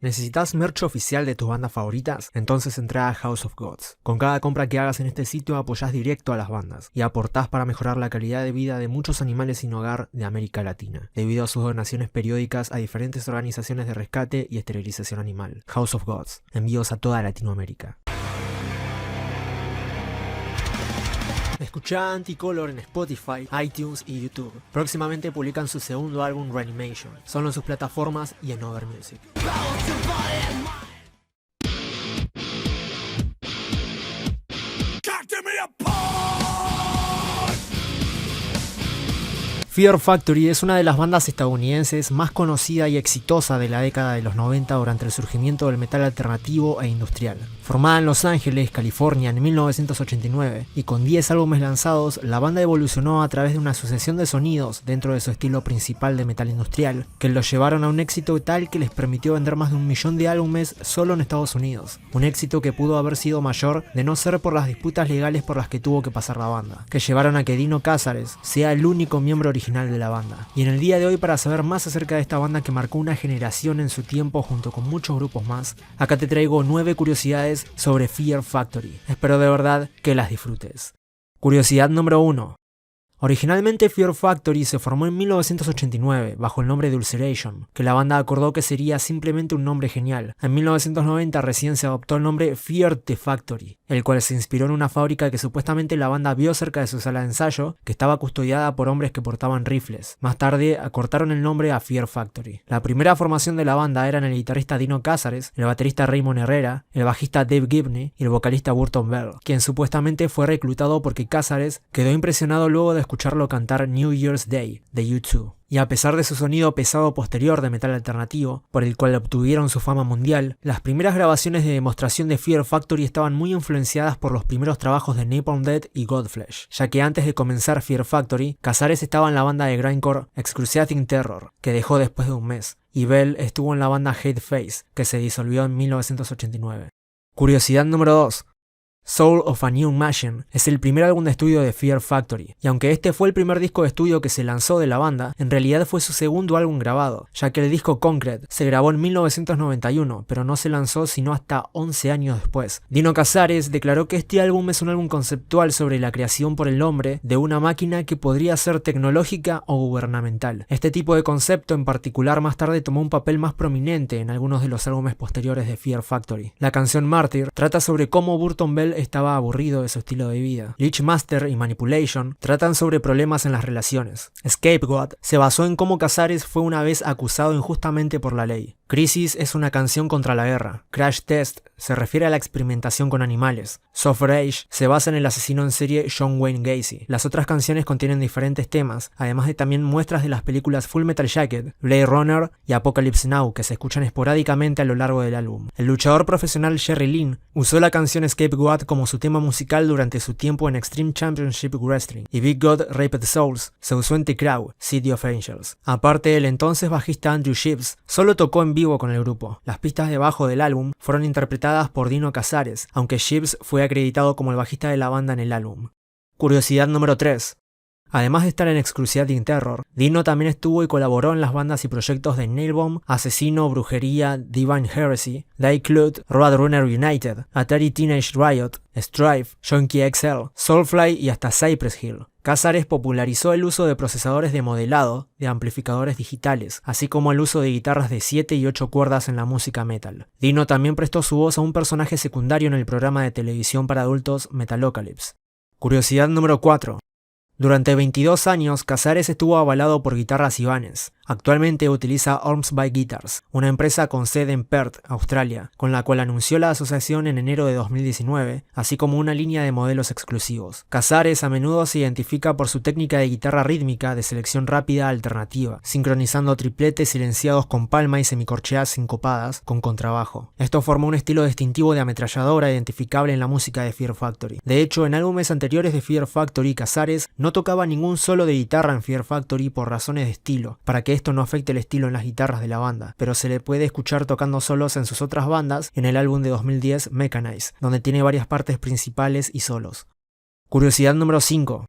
¿Necesitas merch oficial de tus bandas favoritas? Entonces entra a House of Gods. Con cada compra que hagas en este sitio apoyás directo a las bandas y aportás para mejorar la calidad de vida de muchos animales sin hogar de América Latina, debido a sus donaciones periódicas a diferentes organizaciones de rescate y esterilización animal. House of Gods, envíos a toda Latinoamérica. Escuchá Anticolor en Spotify, iTunes y YouTube. Próximamente publican su segundo álbum Reanimation, solo en sus plataformas y en Over Music. Fear Factory es una de las bandas estadounidenses más conocida y exitosa de la década de los 90 durante el surgimiento del metal alternativo e industrial. Formada en Los Ángeles, California en 1989 y con 10 álbumes lanzados, la banda evolucionó a través de una sucesión de sonidos dentro de su estilo principal de metal industrial, que los llevaron a un éxito tal que les permitió vender más de 1 millón de álbumes solo en Estados Unidos. Un éxito que pudo haber sido mayor de no ser por las disputas legales por las que tuvo que pasar la banda, que llevaron a que Dino Cazares sea el único miembro original de la banda. Y en el día de hoy, para saber más acerca de esta banda que marcó una generación en su tiempo junto con muchos grupos más, acá te traigo 9 curiosidades sobre Fear Factory. Espero de verdad que las disfrutes. Curiosidad número 1. Originalmente Fear Factory se formó en 1989 bajo el nombre de Ulceration, que la banda acordó que sería simplemente un nombre genial. En 1990 recién se adoptó el nombre Fear the Factory, el cual se inspiró en una fábrica que supuestamente la banda vio cerca de su sala de ensayo, que estaba custodiada por hombres que portaban rifles. Más tarde acortaron el nombre a Fear Factory. La primera formación de la banda eran el guitarrista Dino Cazares, el baterista Raymond Herrera, el bajista Dave Gibney y el vocalista Burton Bell, quien supuestamente fue reclutado porque Cazares quedó impresionado luego de escucharlo cantar New Year's Day de U2. Y a pesar de su sonido pesado posterior de metal alternativo, por el cual obtuvieron su fama mundial, las primeras grabaciones de demostración de Fear Factory estaban muy influenciadas por los primeros trabajos de Napalm Death y Godflesh, ya que antes de comenzar Fear Factory, Cazares estaba en la banda de grindcore Excruciating Terror, que dejó después de un mes, y Bell estuvo en la banda Hate Face, que se disolvió en 1989. Curiosidad número 2. Soul of a New Machine es el primer álbum de estudio de Fear Factory, y aunque este fue el primer disco de estudio que se lanzó de la banda, en realidad fue su segundo álbum grabado, ya que el disco Concrete se grabó en 1991, pero no se lanzó sino hasta 11 años después. Dino Cazares declaró que este álbum es un álbum conceptual sobre la creación por el hombre de una máquina que podría ser tecnológica o gubernamental. Este tipo de concepto en particular más tarde tomó un papel más prominente en algunos de los álbumes posteriores de Fear Factory. La canción Martyr trata sobre cómo Burton Bell estaba aburrido de su estilo de vida. Leechmaster y Manipulation tratan sobre problemas en las relaciones. Scapegoat se basó en cómo Cazares fue una vez acusado injustamente por la ley. Crisis es una canción contra la guerra. Crash Test se refiere a la experimentación con animales. Soft Rage se basa en el asesino en serie John Wayne Gacy. Las otras canciones contienen diferentes temas, además de también muestras de las películas Full Metal Jacket, Blade Runner y Apocalypse Now, que se escuchan esporádicamente a lo largo del álbum. El luchador profesional Jerry Lynn usó la canción Scapegoat como su tema musical durante su tiempo en Extreme Championship Wrestling, y Big God Raped Souls se usó en The Crow, City of Angels. Aparte, el entonces bajista Andrew Ships solo tocó en vivo con el grupo. Las pistas de bajo del álbum fueron interpretadas por Dino Cazares, aunque Ships fue acreditado como el bajista de la banda en el álbum. Curiosidad número 3. Además de estar en Excruciating Terror, Dino también estuvo y colaboró en las bandas y proyectos de Nailbomb, Asesino, Brujería, Divine Heresy, Die Clut, Roadrunner United, Atari Teenage Riot, Strife, Junkie XL, Soulfly y hasta Cypress Hill. Cazares popularizó el uso de procesadores de modelado de amplificadores digitales, así como el uso de guitarras de 7 y 8 cuerdas en la música metal. Dino también prestó su voz a un personaje secundario en el programa de televisión para adultos Metalocalypse. Curiosidad número 4. Durante 22 años, Cazares estuvo avalado por Guitarras Ibanez. Actualmente utiliza Ormsby Guitars, una empresa con sede en Perth, Australia, con la cual anunció la asociación en enero de 2019, así como una línea de modelos exclusivos. Cazares a menudo se identifica por su técnica de guitarra rítmica de selección rápida alternativa, sincronizando tripletes silenciados con palma y semicorcheas sincopadas con contrabajo. Esto formó un estilo distintivo de ametralladora identificable en la música de Fear Factory. De hecho, en álbumes anteriores de Fear Factory, Cazares no tocaba ningún solo de guitarra en Fear Factory por razones de estilo, para que esto no afecte el estilo en las guitarras de la banda, pero se le puede escuchar tocando solos en sus otras bandas en el álbum de 2010 Mechanize, donde tiene varias partes principales y solos. Curiosidad número 5.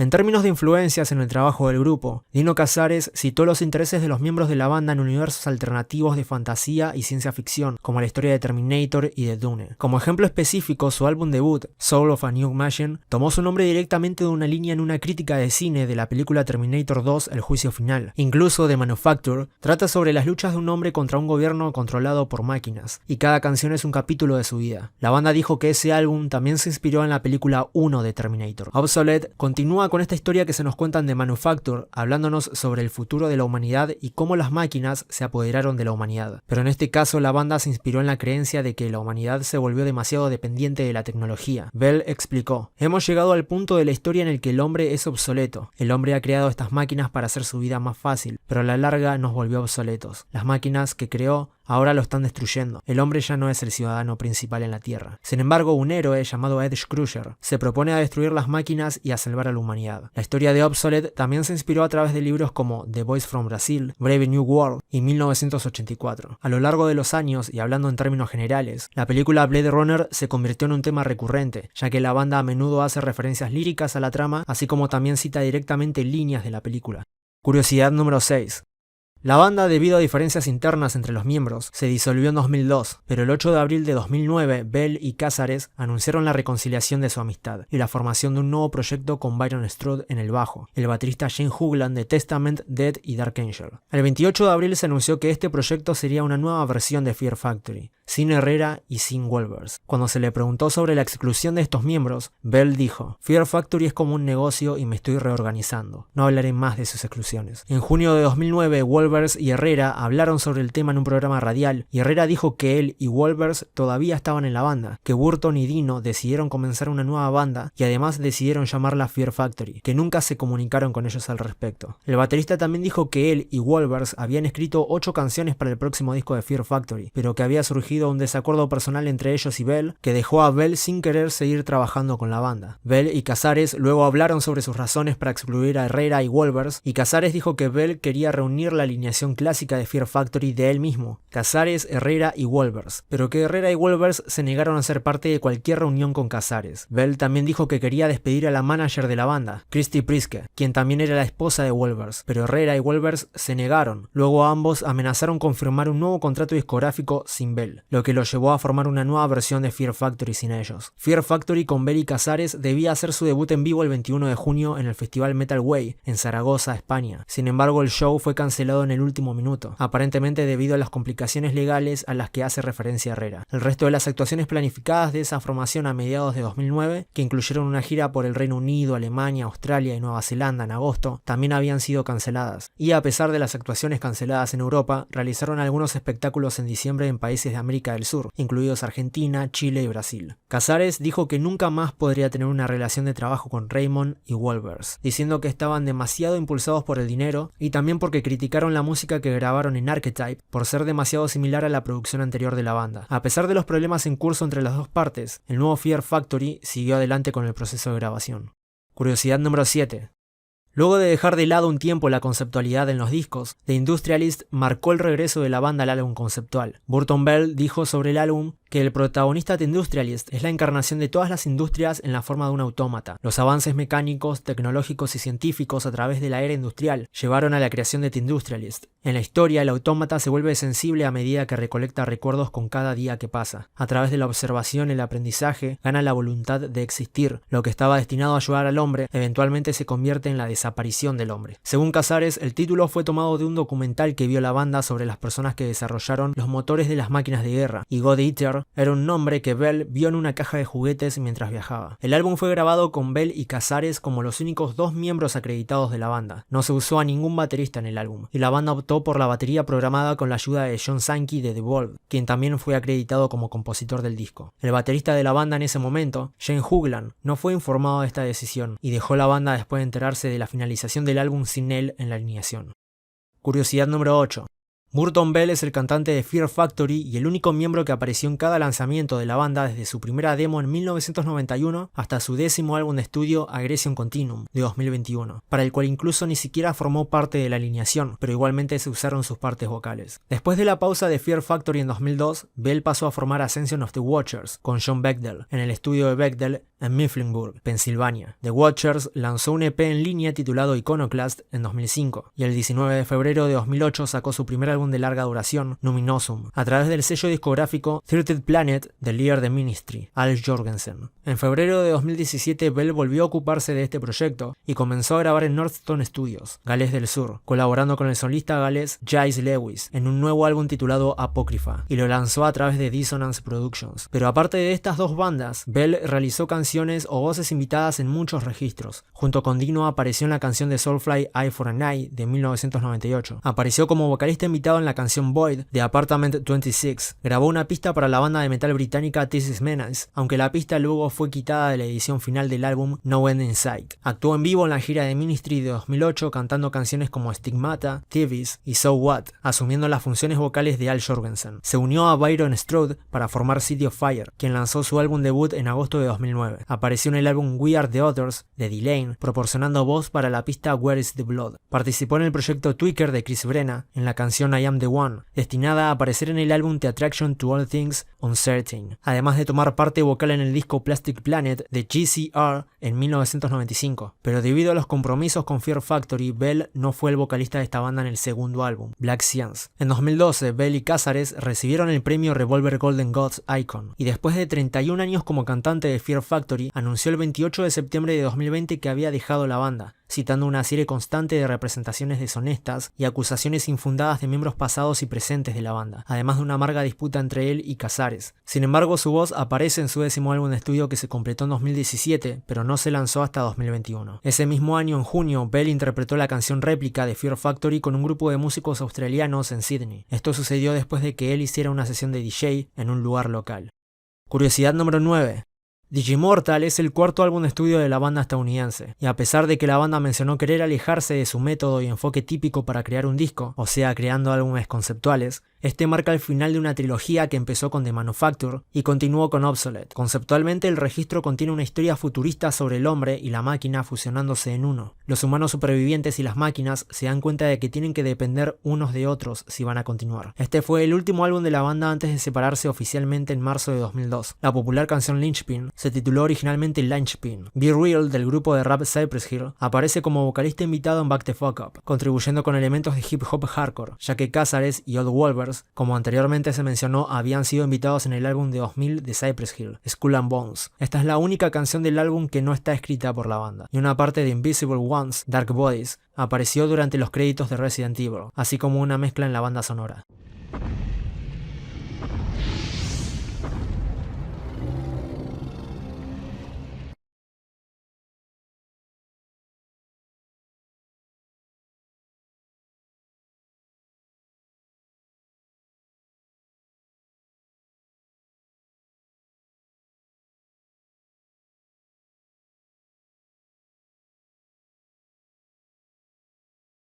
En términos de influencias en el trabajo del grupo, Dino Casares citó los intereses de los miembros de la banda en universos alternativos de fantasía y ciencia ficción, como la historia de Terminator y de Dune. Como ejemplo específico, su álbum debut, Soul of a New Machine, tomó su nombre directamente de una línea en una crítica de cine de la película Terminator 2, El juicio final. Incluso The Manufacture trata sobre las luchas de un hombre contra un gobierno controlado por máquinas, y cada canción es un capítulo de su vida. La banda dijo que ese álbum también se inspiró en la película 1 de Terminator. Obsolete continúa con esta historia que se nos cuentan de Manufacture, hablándonos sobre el futuro de la humanidad y cómo las máquinas se apoderaron de la humanidad. Pero en este caso la banda se inspiró en la creencia de que la humanidad se volvió demasiado dependiente de la tecnología. Bell explicó: hemos llegado al punto de la historia en el que el hombre es obsoleto. El hombre ha creado estas máquinas para hacer su vida más fácil, pero a la larga nos volvió obsoletos. Las máquinas que creó ahora lo están destruyendo. El hombre ya no es el ciudadano principal en la Tierra. Sin embargo, un héroe llamado Edge Crusher se propone a destruir las máquinas y a salvar a la humanidad. La historia de Obsolete también se inspiró a través de libros como The Boys from Brazil, Brave New World y 1984. A lo largo de los años, y hablando en términos generales, la película Blade Runner se convirtió en un tema recurrente, ya que la banda a menudo hace referencias líricas a la trama, así como también cita directamente líneas de la película. Curiosidad número 6. La banda, debido a diferencias internas entre los miembros, se disolvió en 2002, pero el 8 de abril de 2009, Bell y Casares anunciaron la reconciliación de su amistad y la formación de un nuevo proyecto con Byron Stroud en el bajo, el baterista Shane Hoogland de Testament, Dead y Dark Angel. El 28 de abril se anunció que este proyecto sería una nueva versión de Fear Factory, sin Herrera y sin Wolbers. Cuando se le preguntó sobre la exclusión de estos miembros, Bell dijo: Fear Factory es como un negocio y me estoy reorganizando. No hablaré más de sus exclusiones. En junio de 2009, Wolbers y Herrera hablaron sobre el tema en un programa radial, y Herrera dijo que él y Wolbers todavía estaban en la banda, que Burton y Dino decidieron comenzar una nueva banda y además decidieron llamarla Fear Factory, que nunca se comunicaron con ellos al respecto. El baterista también dijo que él y Wolbers habían escrito 8 canciones para el próximo disco de Fear Factory, pero que había surgido un desacuerdo personal entre ellos y Bell, que dejó a Bell sin querer seguir trabajando con la banda. Bell y Casares luego hablaron sobre sus razones para excluir a Herrera y Wolbers, y Casares dijo que Bell quería reunir la alineación clásica de Fear Factory de él mismo, Casares, Herrera y Wolbers, pero que Herrera y Wolbers se negaron a ser parte de cualquier reunión con Casares. Bell también dijo que quería despedir a la manager de la banda, Christy Priske, quien también era la esposa de Wolbers, pero Herrera y Wolbers se negaron. Luego ambos amenazaron con firmar un nuevo contrato discográfico sin Bell, lo que lo llevó a formar una nueva versión de Fear Factory sin ellos. Fear Factory con Bell y Casares debía hacer su debut en vivo el 21 de junio en el festival Metal Way, en Zaragoza, España. Sin embargo, el show fue cancelado en el último minuto, aparentemente debido a las complicaciones legales a las que hace referencia Herrera. El resto de las actuaciones planificadas de esa formación a mediados de 2009, que incluyeron una gira por el Reino Unido, Alemania, Australia y Nueva Zelanda en agosto, también habían sido canceladas. Y a pesar de las actuaciones canceladas en Europa, realizaron algunos espectáculos en diciembre en países de América del Sur, incluidos Argentina, Chile y Brasil. Casares dijo que nunca más podría tener una relación de trabajo con Raymond y Wolbers, diciendo que estaban demasiado impulsados por el dinero y también porque criticaron la música que grabaron en Archetype por ser demasiado similar a la producción anterior de la banda. A pesar de los problemas en curso entre las dos partes, el nuevo Fear Factory siguió adelante con el proceso de grabación. Curiosidad número 7. Luego de dejar de lado un tiempo la conceptualidad en los discos, The Industrialist marcó el regreso de la banda al álbum conceptual. Burton Bell dijo sobre el álbum que el protagonista de Industrialist es la encarnación de todas las industrias en la forma de un autómata. Los avances mecánicos, tecnológicos y científicos a través de la era industrial llevaron a la creación de The Industrialist. En la historia, el autómata se vuelve sensible a medida que recolecta recuerdos con cada día que pasa. A través de la observación y el aprendizaje, gana la voluntad de existir. Lo que estaba destinado a ayudar al hombre, eventualmente se convierte en la desaparición del hombre. Según Casares, el título fue tomado de un documental que vio la banda sobre las personas que desarrollaron los motores de las máquinas de guerra, y God Eater era un nombre que Bell vio en una caja de juguetes mientras viajaba. El álbum fue grabado con Bell y Casares como los únicos 2 miembros acreditados de la banda. No se usó a ningún baterista en el álbum, y la banda optó por la batería programada con la ayuda de John Sankey de The Wolf, quien también fue acreditado como compositor del disco. El baterista de la banda en ese momento, Shane Hoogland, no fue informado de esta decisión, y dejó la banda después de enterarse de la finalización del álbum sin él en la alineación. Curiosidad número 8. Burton Bell es el cantante de Fear Factory y el único miembro que apareció en cada lanzamiento de la banda desde su primera demo en 1991 hasta su 10º álbum de estudio Aggression Continuum de 2021, para el cual incluso ni siquiera formó parte de la alineación, pero igualmente se usaron sus partes vocales. Después de la pausa de Fear Factory en 2002, Bell pasó a formar Ascension of the Watchers con John Bechdel en el estudio de Bechdel en Mifflinburg, Pensilvania. The Watchers lanzó un EP en línea titulado Iconoclast en 2005 y el 19 de febrero de 2008 sacó su primer álbum de larga duración, Numinosum, a través del sello discográfico Third Planet del líder de Ministry, Al Jourgensen. En febrero de 2017 Bell volvió a ocuparse de este proyecto y comenzó a grabar en Northstone Studios, Gales del Sur, colaborando con el solista galés Giles Lewis en un nuevo álbum titulado Apocrypha, y lo lanzó a través de Dissonance Productions. Pero aparte de estas dos bandas, Bell realizó canciones o voces invitadas en muchos registros. Junto con Dino apareció en la canción de Soulfly Eye for an Eye de 1998. Apareció como vocalista invitado en la canción Void de Apartment 26. Grabó una pista para la banda de metal británica This Is Menace, aunque la pista luego fue quitada de la edición final del álbum No End in Sight. Actuó en vivo en la gira de Ministry de 2008 cantando canciones como Stigmata, Thieves y So What, asumiendo las funciones vocales de Al Jourgensen. Se unió a Byron Strode para formar City of Fire, quien lanzó su álbum debut en agosto de 2009. Apareció en el álbum We Are the Others de D-Lane, proporcionando voz para la pista Where Is the Blood. Participó en el proyecto Tweaker de Chris Brenna en la canción I Am the One, destinada a aparecer en el álbum The Attraction to All Things Uncertain, además de tomar parte vocal en el disco Plastic Planet de GCR en 1995. Pero debido a los compromisos con Fear Factory, Bell no fue el vocalista de esta banda en el segundo álbum, Black Science. En 2012, Bell y Cazares recibieron el premio Revolver Golden Gods Icon, y después de 31 años como cantante de Fear Factory, anunció el 28 de septiembre de 2020 que había dejado la banda, citando una serie constante de representaciones deshonestas y acusaciones infundadas de miembros pasados y presentes de la banda, además de una amarga disputa entre él y Cazares. Sin embargo, su voz aparece en su 10º álbum de estudio que se completó en 2017, pero no se lanzó hasta 2021. Ese mismo año, en junio, Bell interpretó la canción réplica de Fear Factory con un grupo de músicos australianos en Sydney. Esto sucedió después de que él hiciera una sesión de DJ en un lugar local. Curiosidad número 9. Digimortal es el cuarto álbum de estudio de la banda estadounidense, y a pesar de que la banda mencionó querer alejarse de su método y enfoque típico para crear un disco, o sea, creando álbumes conceptuales, este marca el final de una trilogía que empezó con The Manufacture y continuó con Obsolete. Conceptualmente, el registro contiene una historia futurista sobre el hombre y la máquina fusionándose en uno. Los humanos supervivientes y las máquinas se dan cuenta de que tienen que depender unos de otros si van a continuar. Este fue el último álbum de la banda antes de separarse oficialmente en marzo de 2002. La popular canción Lynchpin se tituló originalmente Lynchpin. Be Real, del grupo de rap Cypress Hill, aparece como vocalista invitado en Back the Fuck Up, contribuyendo con elementos de hip hop hardcore, ya que Cazares y Odd Wolvers, como anteriormente se mencionó, habían sido invitados en el álbum de 2000 de Cypress Hill, Skull and Bones. Esta es la única canción del álbum que no está escrita por la banda, y una parte de Invisible Ones, Dark Bodies, apareció durante los créditos de Resident Evil, así como una mezcla en la banda sonora.